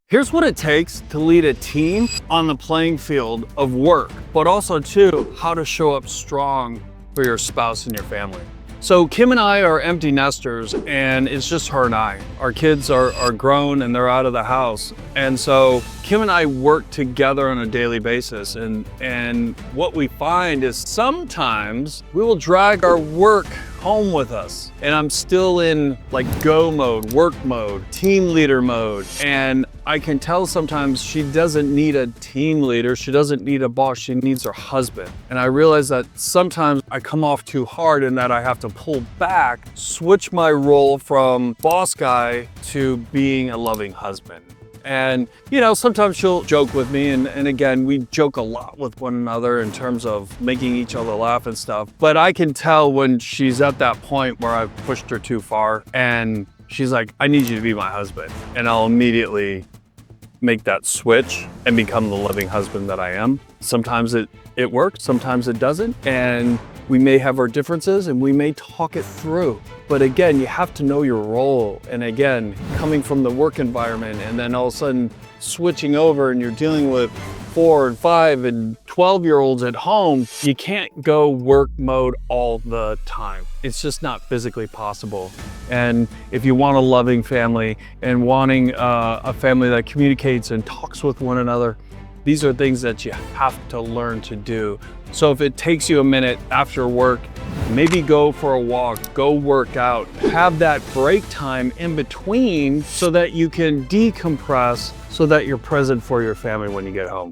Here's what it takes to lead a team on the playing field of work, but also too, how to show up strong for your spouse and your family. So Kim and I are empty nesters, and it's just her and I. Our kids are grown and they're out of the house. And so Kim and I work together on a daily basis. And what we find is sometimes we will drag our work home with us. And I'm still in like go mode, work mode, team leader mode. And I can tell sometimes she doesn't need a team leader. She doesn't need a boss. She needs her husband. And I realize that sometimes I come off too hard and that I have to pull back, switch my role from boss guy to being a loving husband. And, you know, sometimes she'll joke with me, and again, we joke a lot with one another in terms of making each other laugh and stuff. But I can tell when she's at that point where I've pushed her too far, and she's like, I need you to be my husband. And I'll immediately make that switch and become the loving husband that I am. Sometimes it works, sometimes it doesn't. And we may have our differences and we may talk it through. But again, you have to know your role. And again, coming from the work environment and then all of a sudden switching over and you're dealing with 4 and 5 and 12-year-olds at home, you can't go work mode all the time. It's just not physically possible. And if you want a loving family and wanting a family that communicates and talks with one another, these are things that you have to learn to do. So if it takes you a minute after work, maybe go for a walk, go work out, have that break time in between so that you can decompress so that you're present for your family when you get home.